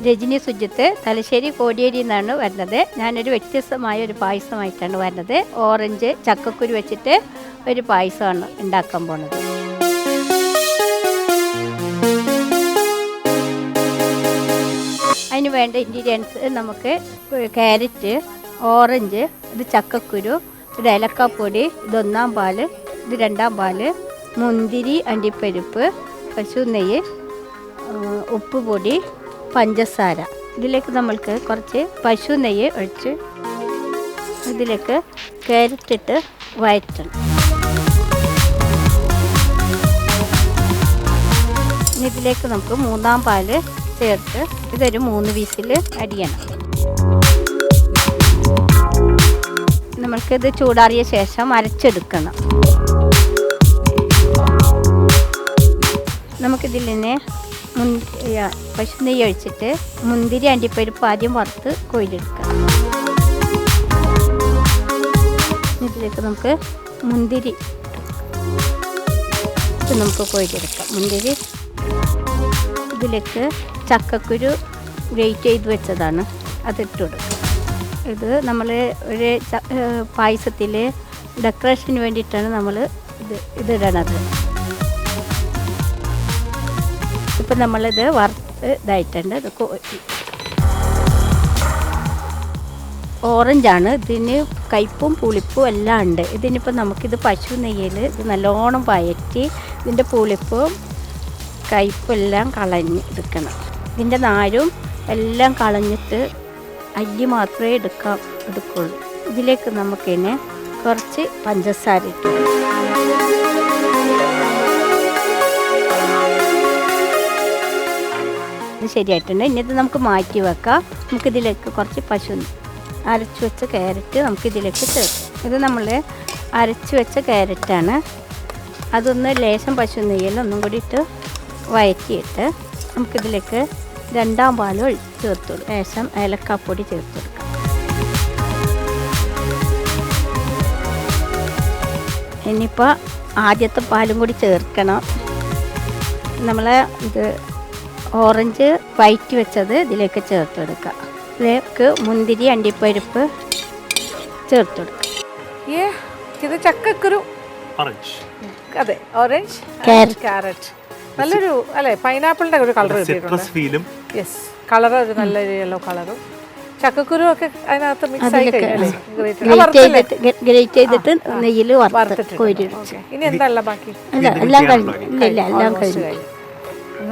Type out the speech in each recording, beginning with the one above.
രജനി സുജിത്ത്, തലശ്ശേരി കോടിയേരിയിൽ നിന്നാണ് വരുന്നത്. ഞാനൊരു വ്യത്യസ്തമായ ഒരു പായസമായിട്ടാണ് വരുന്നത്. ഓറഞ്ച് ചക്കക്കുരു വെച്ചിട്ട് ഒരു പായസമാണ് ഉണ്ടാക്കാൻ പോണത്. അതിന് വേണ്ട ഇൻഗ്രീഡിയൻസ് നമുക്ക് ക്യാരറ്റ്, ഓറഞ്ച്, ഇത് ചക്കക്കുരു, ഇത് ഏലക്കാപ്പൊടി, ഇത് 1-ാം പാല്, ഇത് 2-ാം പാല്, മുന്തിരി, അണ്ടിപ്പരിപ്പ്, പശു നെയ്യ്, ഉപ്പ് പൊടി, പഞ്ചസാര. ഇതിലേക്ക് നമ്മൾക്ക് കുറച്ച് പശു നെയ്യ് ഒഴിച്ച് ഇതിലേക്ക് ക്യാരറ്റ് ഇട്ട് വഴറ്റണം. ഇതിലേക്ക് നമുക്ക് 3-ാം പാല് ചേർത്ത് ഇതൊരു 3 വിസിൽ അടിയണം. നമ്മൾക്കിത് ചൂടാറിയ ശേഷം അരച്ചെടുക്കണം. നമുക്കിതിൽ തന്നെ പശു നെയ്യ് ഒഴിച്ചിട്ട് മുന്തിരി, അണ്ടിപ്പരിപ്പ് ആദ്യം വറുത്ത് കോരിയെടുക്കണം. ഇതിലേക്ക് നമുക്ക് മുന്തിരി നമുക്ക് കോരിയെടുക്കാം. മുന്തിരി ഇതിലേക്ക് ചക്കക്കുരു ഗ്രേറ്റ് ചെയ്ത് വെച്ചതാണ്, അതിട്ട് കൊടുക്കുക. ഇത് നമ്മൾ ഒരു പായസത്തിൽ ഡെക്കറേഷന് വേണ്ടിയിട്ടാണ് നമ്മൾ ഇതിടണത്. ഇപ്പം നമ്മളിത് വറുത്ത് ഇതായിട്ടുണ്ട്. ഇത് ഓറഞ്ചാണ്, ഇതിന് കയ്പും പുളിപ്പും എല്ലാം ഉണ്ട്. ഇതിനിപ്പോൾ നമുക്കിത് പശു നെയ്യിൽ ഇത് നല്ലോണം വയറ്റി ഇതിൻ്റെ പുളിപ്പും കയ്പും എല്ലാം കളഞ്ഞ് എടുക്കണം. ഇതിൻ്റെ നാരും എല്ലാം കളഞ്ഞിട്ട് അരി മാത്രമേ എടുക്കുള്ളൂ. ഇതിലേക്ക് നമുക്കിനെ കുറച്ച് പഞ്ചസാര ഇട്ടു. ഇത് ശരിയായിട്ടുണ്ട്. ഇനി ഇത് നമുക്ക് മാറ്റി വെക്കാം. നമുക്കിതിലേക്ക് കുറച്ച് പശു അരച്ച് വെച്ച ക്യാരറ്റ് നമുക്കിതിലേക്ക് ചേർക്കാം. ഇത് നമ്മൾ അരച്ച് വെച്ച ക്യാരറ്റാണ്. അതൊന്ന് ലേശം പശു നെയ്യിൽ ഒന്നും കൂടി ഇട്ട് വഴറ്റിയിട്ട് നമുക്കിതിലേക്ക് 2-ാം പാല് ചേർത്ത് കൊടുക്കും. ലേശം ഏലക്കാപ്പൊടി ചേർത്ത് കൊടുക്കാം. ഇനിയിപ്പോൾ ആദ്യത്തെ പാലും കൂടി ചേർക്കണം. നമ്മൾ ഇത് ഓറഞ്ച് വയറ്റി വെച്ചത് ഇതിലേക്ക് ചേർത്ത് കൊടുക്കുക. ഇതിലേക്ക് മുന്തിരി, അണ്ടിപ്പരിപ്പ് ചേർത്ത് കൊടുക്കുക. ഇത് ചക്കക്കുരു, അതെ, ഓറഞ്ച്, ക്യാരറ്റ്. നല്ലൊരു അല്ലേ, പൈനാപ്പിളിന്റെ ഒരു കളർ കിട്ടിയിട്ടുണ്ട്. യെസ്, കളർ ഒരു നല്ലൊരു യെല്ലോ കളറും ചക്കക്കുരു ഒക്കെ അതിനകത്ത് മിക്സ് ആയി കഴിഞ്ഞാൽ ഇനി എന്താ ബാക്കി?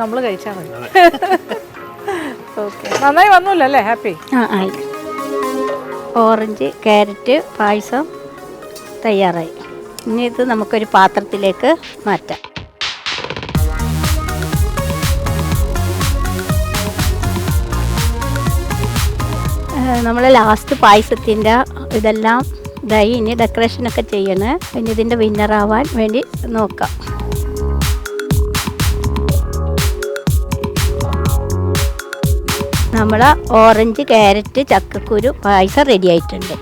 നമ്മൾ കഴിച്ചാൽ മതി. ഓക്കെ, നന്നായി വന്നൂല്ലേ? ഹാപ്പി. ഓറഞ്ച് ക്യാരറ്റ് പായസം തയ്യാറായി. ഇനി ഇത് നമുക്കൊരു പാത്രത്തിലേക്ക് മാറ്റാം. നമ്മൾ ലാസ്റ്റ് പായസത്തിൻ്റെ ഇതെല്ലാം ഇതായി. ഇനി ഡെക്കറേഷനൊക്കെ ചെയ്യണേ. ഇനി ഇതിൻ്റെ വിന്നറാവാൻ വേണ്ടി നോക്കാം. നമ്മളെ ഓറഞ്ച് ക്യാരറ്റ് ചക്കക്കുരു പായസം റെഡി ആയിട്ടുണ്ട്.